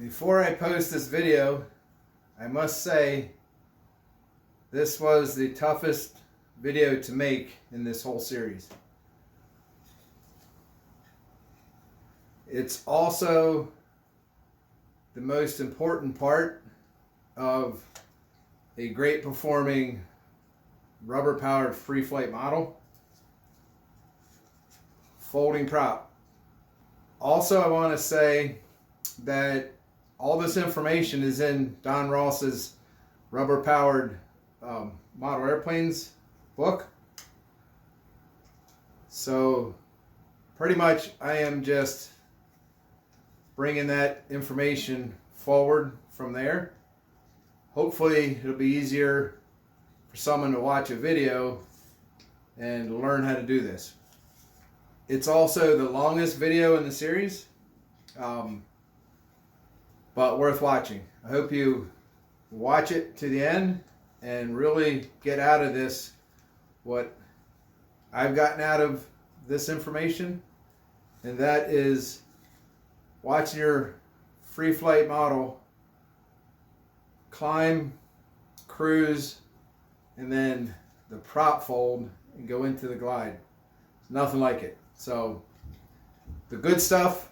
Before I post this video, I must say this was the toughest video to make in this whole series. It's also the most important part of a great performing rubber powered free flight model. Folding prop. Also, I want to say that all this information is in Don Ross's rubber powered model airplanes book. So pretty much I am just bringing that information forward from there. Hopefully it'll be easier for someone to watch a video and learn how to do this. It's also the longest video in the series, but worth watching. I hope you watch it to the end and really get out of this what I've gotten out of this information, and that is watching your free flight model climb, cruise, and then the prop fold and go into the glide. It's nothing like it. So the good stuff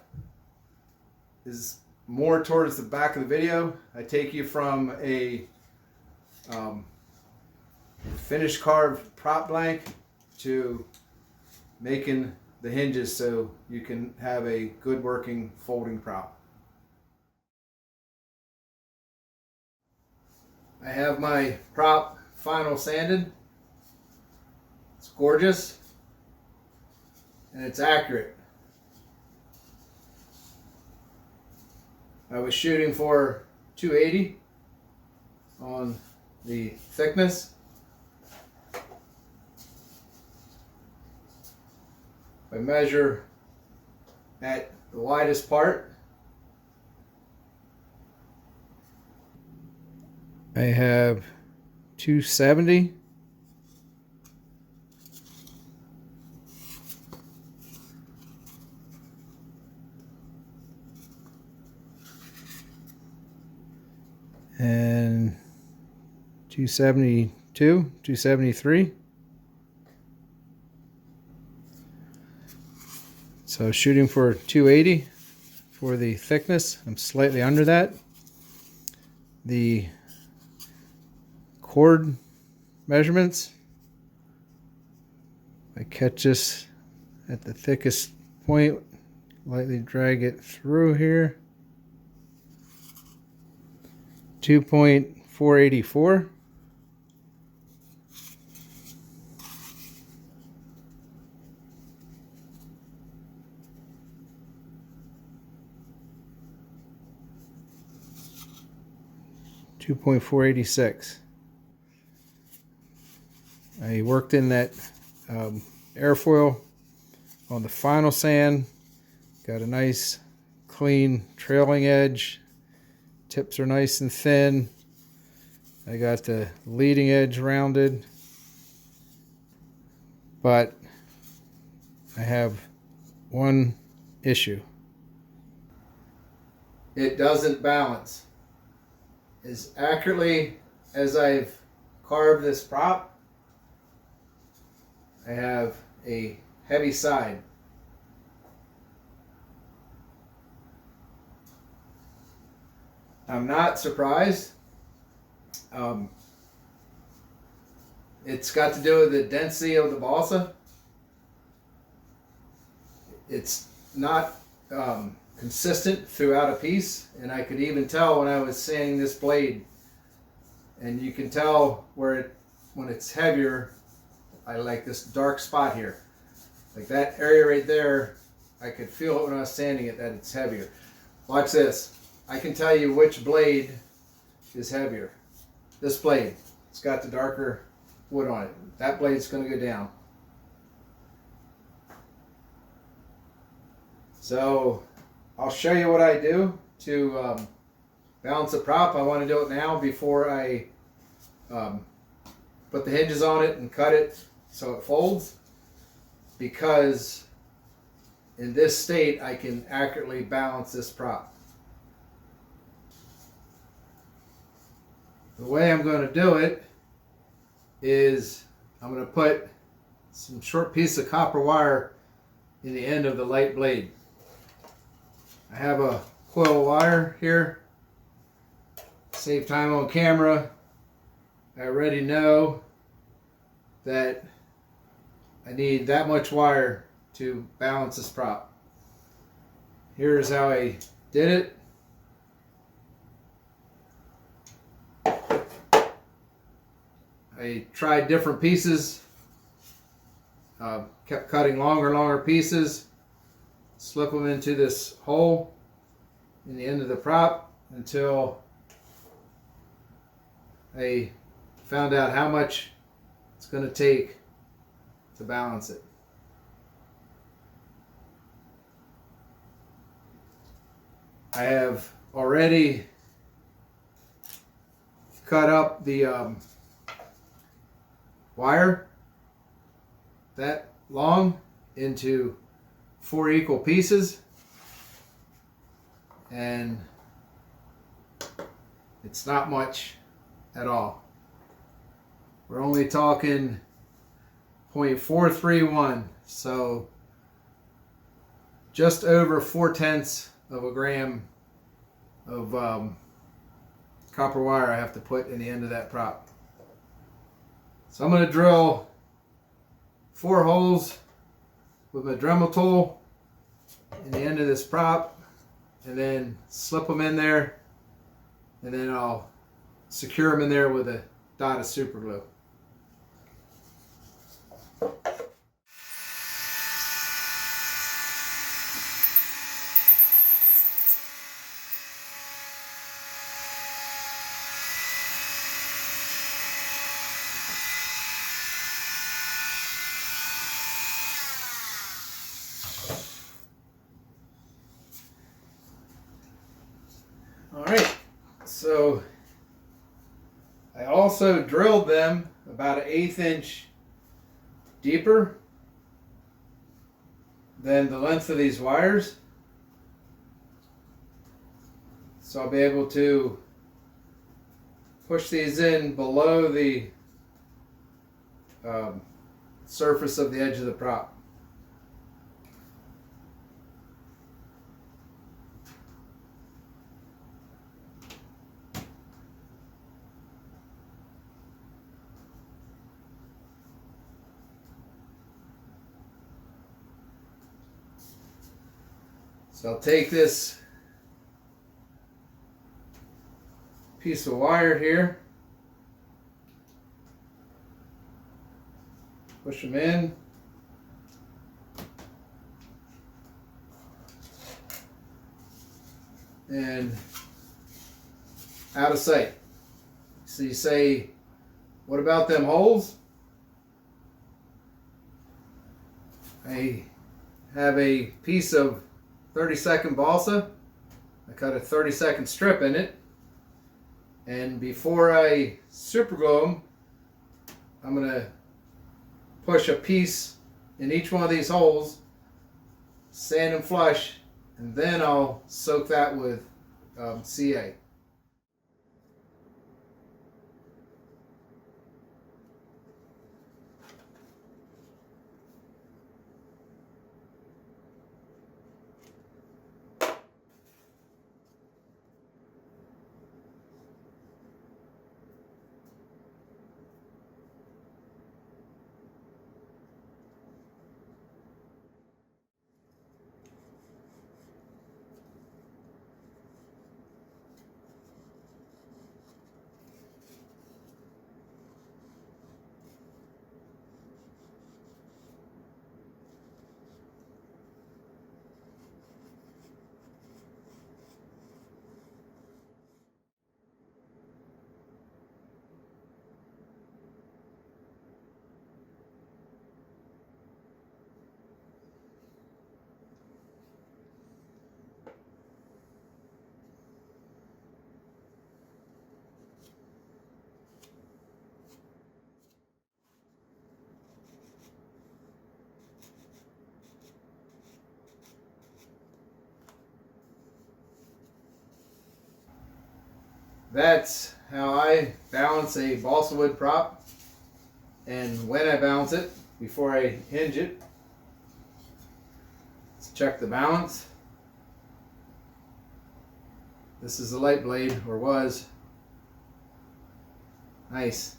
is more towards the back of the video. I take you from a finished carved prop blank to making the hinges so you can have a good working folding prop. I have my prop final sanded. It's gorgeous and it's accurate. I was shooting for 280 on the thickness. I measure at the widest part, I have 270. And 272, 273. So shooting for 280 for the thickness. I'm slightly under that. The cord measurements, I catch this at the thickest point, lightly drag it through here. 2.484. $2.486. I worked in that airfoil on the final sand. Got a nice clean trailing edge. Tips are nice and thin. I got the leading edge rounded. But I have one issue. It doesn't balance. As accurately as I've carved this prop, I have a heavy side. I'm not surprised. It's got to do with the density of the balsa. It's not consistent throughout a piece, and I could even tell when I was sanding this blade, and you can tell where when it's heavier, I like this dark spot here, like that area right there. I could feel it when I was sanding it that it's heavier. Watch this. I can tell you which blade is heavier. This blade, it's got the darker wood on it. That blade's going to go down. So I'll show you what I do to balance the prop. I want to do it now before I put the hinges on it and cut it so it folds, because in this state I can accurately balance this prop. The way I'm going to do it is I'm going to put some short piece of copper wire in the end of the light blade. I have a coil of wire here. Save time on camera. I already know that I need that much wire to balance this prop. Here's how I did it. I tried different pieces, kept cutting longer pieces, slip them into this hole in the end of the prop until I found out how much it's going to take to balance it. I have already cut up the wire that long into 4 equal pieces, and it's not much at all. We're only talking 0.431, so just over 0.4 of a gram of copper wire I have to put in the end of that prop. So I'm going to drill 4 holes with my Dremel tool in the end of this prop, and then slip them in there, and then I'll secure them in there with a dot of super glue. Alright, so I also drilled them about an 1/8 inch deeper than the length of these wires. So I'll be able to push these in below the surface of the edge of the prop. So I'll take this piece of wire here, push them in, and out of sight. So you say, what about them holes? I have a piece of 30-second balsa. I cut a 30-second strip in it, and before I super glue them, I'm going to push a piece in each one of these holes, sand them flush, and then I'll soak that with CA. That's how I balance a balsa wood prop and when I balance it before I hinge it. Let's check the balance. This is the light blade, or was. Nice.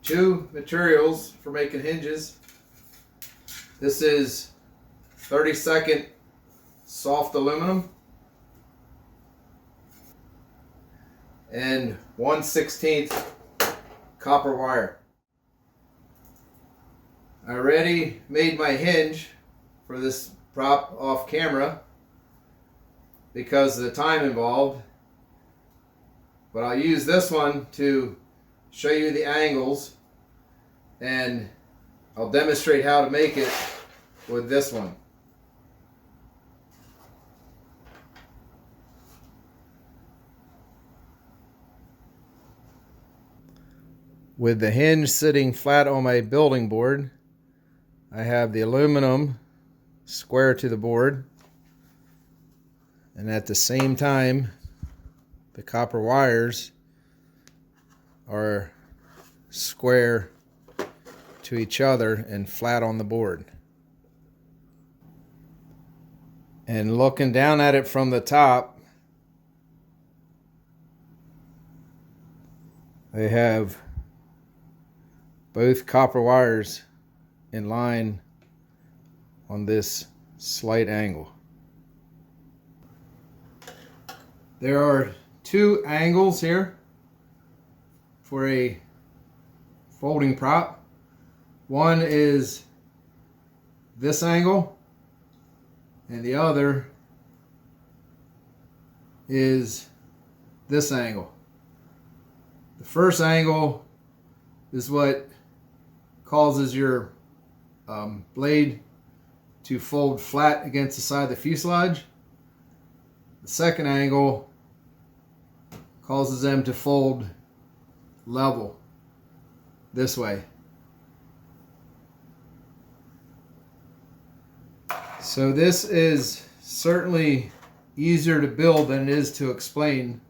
Two materials for making hinges. This is 32nd soft aluminum and 1/16 copper wire. I already made my hinge for this prop off camera because of the time involved, but I'll use this one to show you the angles, and I'll demonstrate how to make it with this one. With the hinge sitting flat on my building board, I have the aluminum square to the board, and at the same time the copper wires are square to each other and flat on the board. And looking down at it from the top, they have both copper wires in line on this slight angle. There are two angles here for a folding prop. One is this angle, and the other is this angle. The first angle is what causes your blade to fold flat against the side of the fuselage. The second angle causes them to fold level this way. So this is certainly easier to build than it is to explain,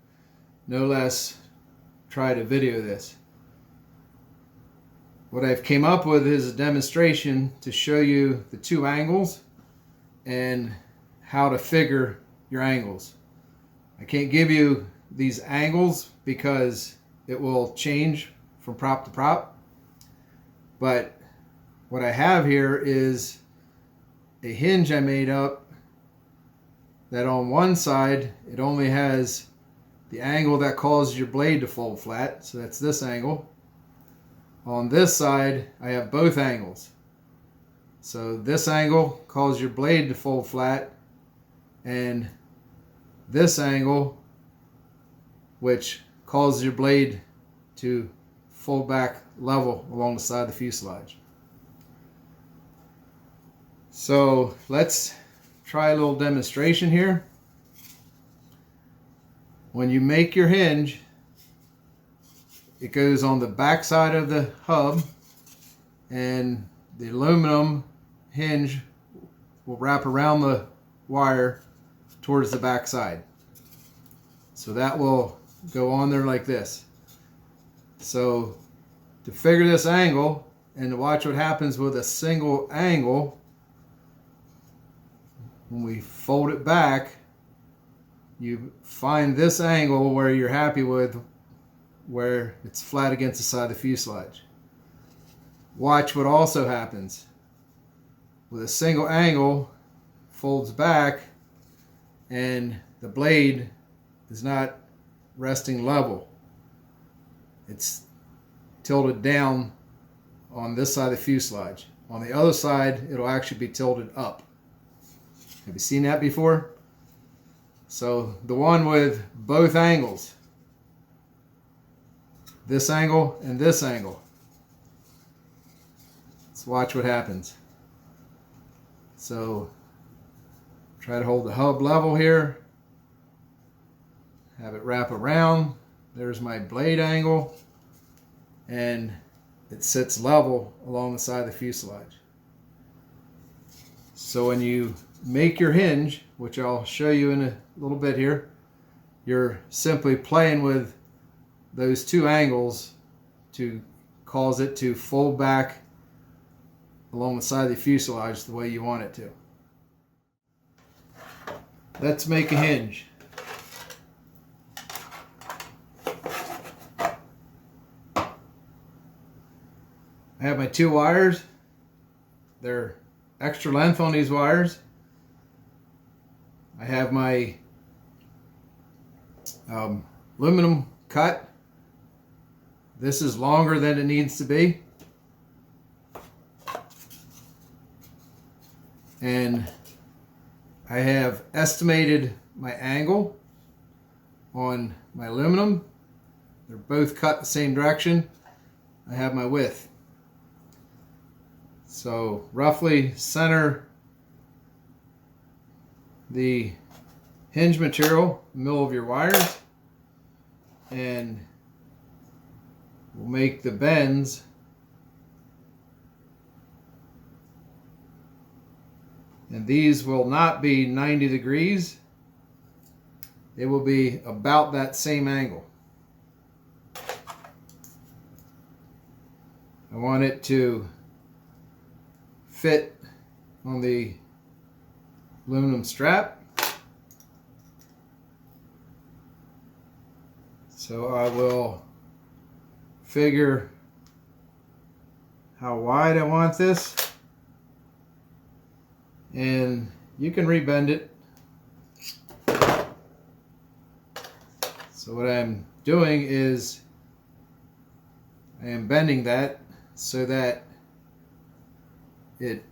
no less try to video this. What I've came up with is a demonstration to show you the two angles and how to figure your angles. I can't give you these angles because it will change from prop to prop, but what I have here is a hinge I made up that on one side it only has the angle that causes your blade to fold flat, so that's this angle. On this side I have both angles, so this angle causes your blade to fold flat, and this angle which causes your blade to fold back level along the side of the fuselage. So let's try a little demonstration here. When you make your hinge, it goes on the back side of the hub, and the aluminum hinge will wrap around the wire towards the back side. So that will go on there like this. So to figure this angle and to watch what happens with a single angle, when we fold it back, you find this angle where you're happy with, where it's flat against the side of the fuselage. Watch what also happens. With a single angle, folds back, and the blade is not resting level. It's tilted down on this side of the fuselage. On the other side, it'll actually be tilted up. Have you seen that before? So the one with both angles, this angle and this angle, Let's watch what happens. So try to hold the hub level here. Have it wrap around. There's my blade angle. And it sits level along the side of the fuselage. So when you make your hinge, which I'll show you in a little bit here, you're simply playing with those two angles to cause it to fold back along the side of the fuselage the way you want it to. Let's make a hinge. I have my two wires. They're extra length on these wires. I have my aluminum cut. This is longer than it needs to be. And I have estimated my angle on my aluminum. They're both cut the same direction. I have my width. So roughly center the hinge material in the middle of your wires, and we'll make the bends and these will not be 90 degrees. It will be about that same angle. I want it to fit on the aluminum strap. So I will figure how wide I want this, and you can rebend it. So what I'm doing is I am bending that so that it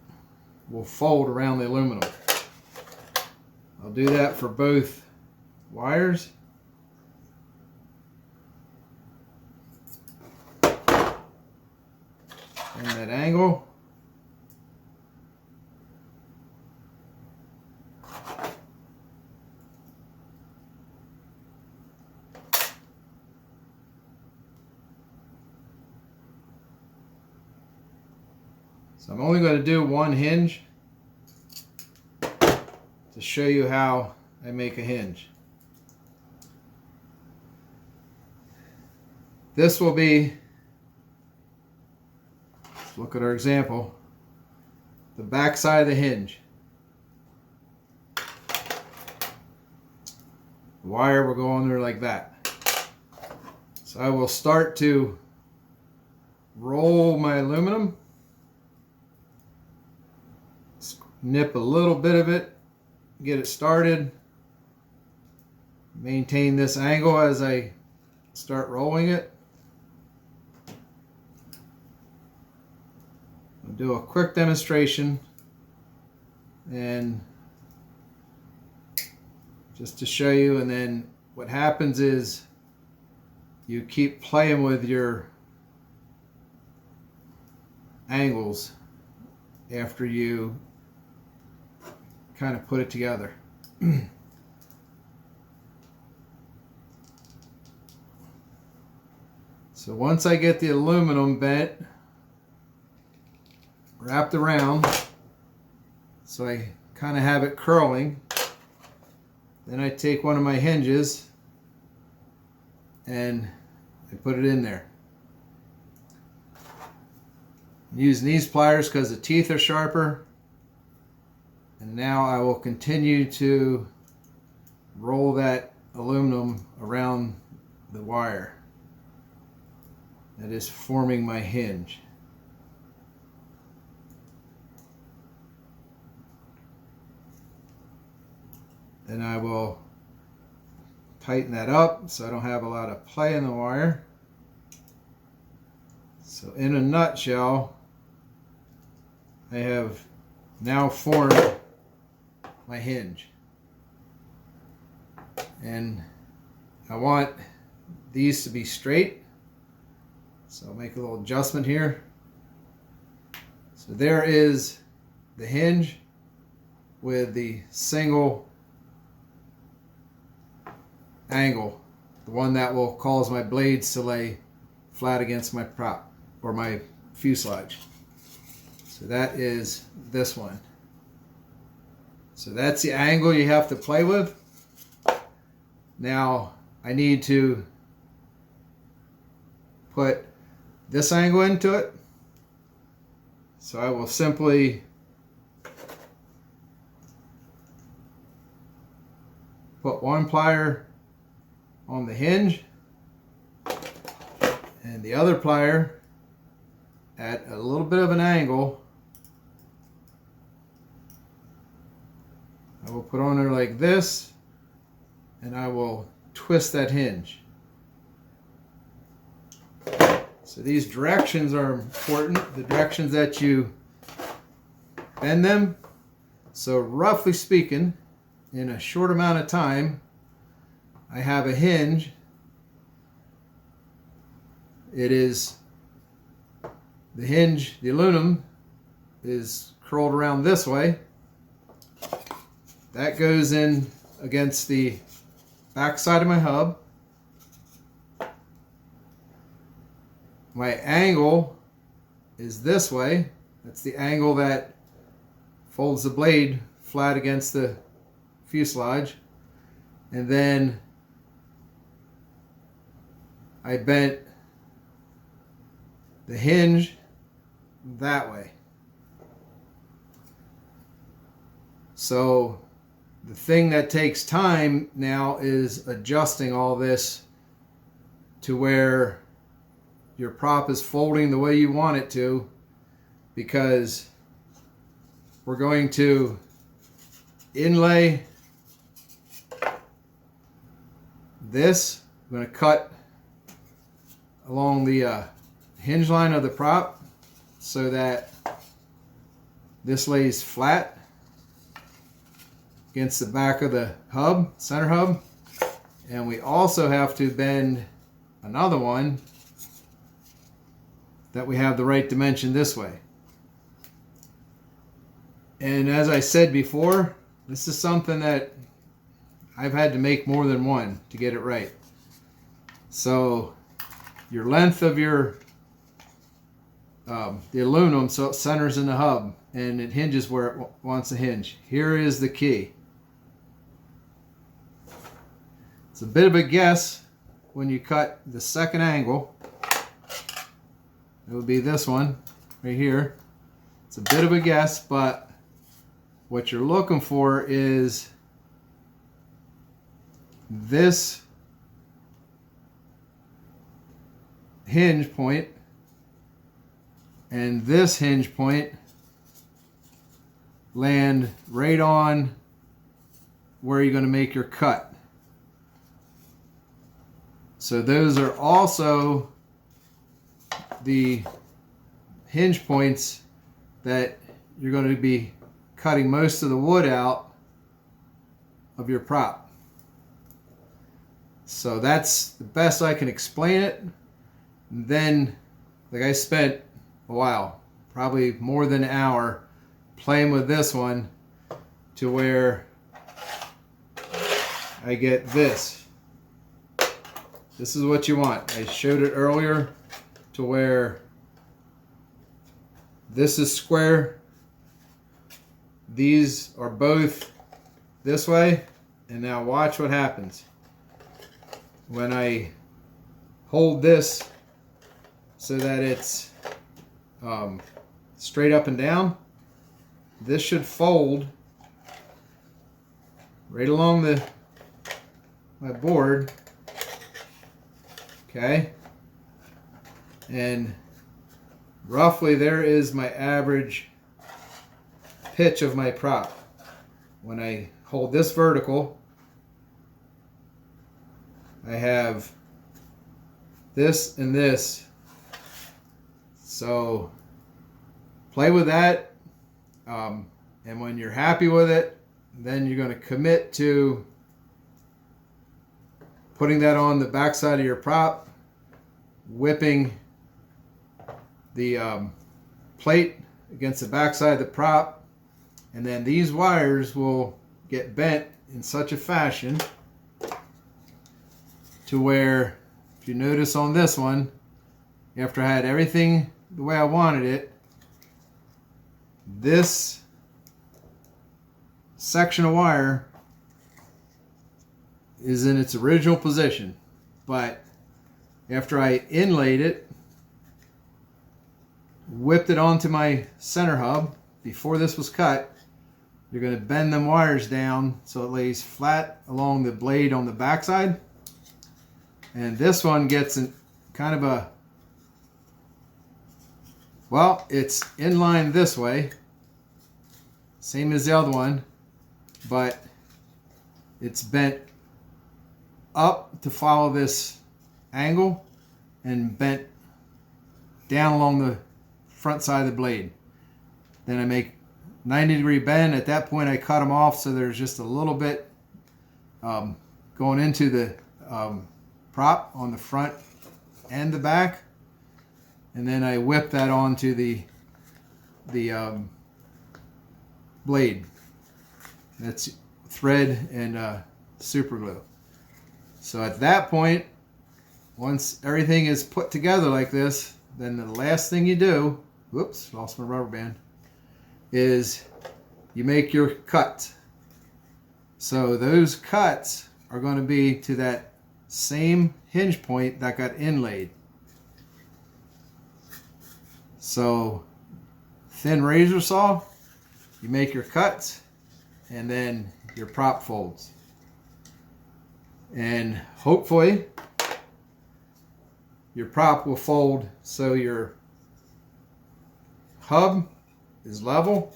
will fold around the aluminum. I'll do that for both wires. And that angle. So I'm only going to do one hinge to show you how I make a hinge. This will be, let's look at our example, the back side of the hinge. The wire will go on there like that. So I will start to roll my aluminum. Nip a little bit of it, get it started. Maintain this angle as I start rolling it. I'll do a quick demonstration, and just to show you, and then what happens is you keep playing with your angles after you kind of put it together. So once I get the aluminum bent, wrapped around, so I kind of have it curling, then I take one of my hinges and I put it in there. I'm using these pliers because the teeth are sharper. And now I will continue to roll that aluminum around the wire that is forming my hinge. Then I will tighten that up so I don't have a lot of play in the wire. So in a nutshell, I have now formed my hinge, and I want these to be straight, so I'll make a little adjustment here So there is the hinge with the single angle, the one that will cause my blades to lay flat against my prop or my fuselage. So that is this one. So that's the angle you have to play with. Now I need to put this angle into it. So I will simply put one plier on the hinge and the other plier at a little bit of an angle. I will put on there like this, and I will twist that hinge. So these directions are important, the directions that you bend them. So roughly speaking, in a short amount of time, I have a hinge. It is the hinge, the aluminum is curled around this way. That goes in against the back side of my hub. My angle is this way. That's the angle that folds the blade flat against the fuselage. And then I bent the hinge that way. So the thing that takes time now is adjusting all this to where your prop is folding the way you want it to, because we're going to inlay this. I'm going to cut along the hinge line of the prop so that this lays flat against the back of the hub, center hub. And we also have to bend another one that we have the right dimension this way. And as I said before, this is something that I've had to make more than one to get it right. So your length of your the aluminum, so it centers in the hub and it hinges where it wants to hinge. Here is the key. It's a bit of a guess when you cut the second angle. It would be this one right here. It's a bit of a guess, but what you're looking for is this hinge point and this hinge point land right on where you're going to make your cut. So those are also the hinge points that you're going to be cutting most of the wood out of your prop. So that's the best I can explain it. And then, like, I spent a while, probably more than an hour, playing with this one to where I get this. This is what you want. I showed it earlier to where this is square. These are both this way. And now watch what happens. When I hold this so that it's straight up and down, this should fold right along my board. Okay, and roughly there is my average pitch of my prop. When I hold this vertical, I have this and this. So play with that, and when you're happy with it, then you're going to commit to putting that on the back side of your prop, whipping the plate against the backside of the prop, and then these wires will get bent in such a fashion to where, if you notice on this one, after I had everything the way I wanted it, this section of wire is in its original position, but after I inlaid it, whipped it onto my center hub before this was cut, you're going to bend them wires down so it lays flat along the blade on the backside, and this one gets in kind of a, well, it's in line this way, same as the other one, but it's bent up to follow this angle and bent down along the front side of the blade. Then I make 90-degree bend. At that point I cut them off so there's just a little bit going into the prop on the front and the back, and then I whip that onto the blade. That's thread and super glue. So at that point, once everything is put together like this, then the last thing you do, whoops, lost my rubber band, is you make your cut. So those cuts are going to be to that same hinge point that got inlaid. So thin razor saw, you make your cuts, and then your prop folds. And hopefully your prop will fold so your hub is level,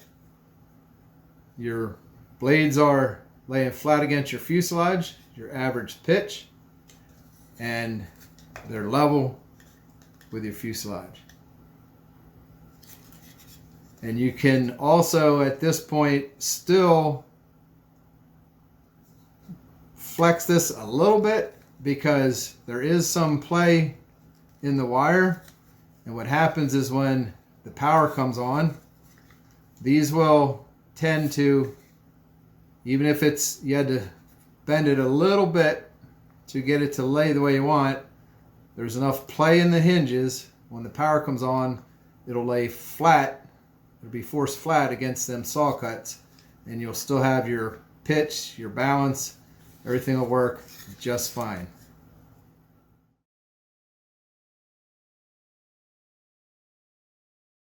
your blades are laying flat against your fuselage, your average pitch, and they're level with your fuselage. And you can also at this point still flex this a little bit because there is some play in the wire, and what happens is when the power comes on, these will tend to, even if it's, you had to bend it a little bit to get it to lay the way you want, there's enough play in the hinges. When the power comes on, it'll lay flat, it'll be forced flat against them saw cuts, and you'll still have your pitch, your balance, everything will work just fine.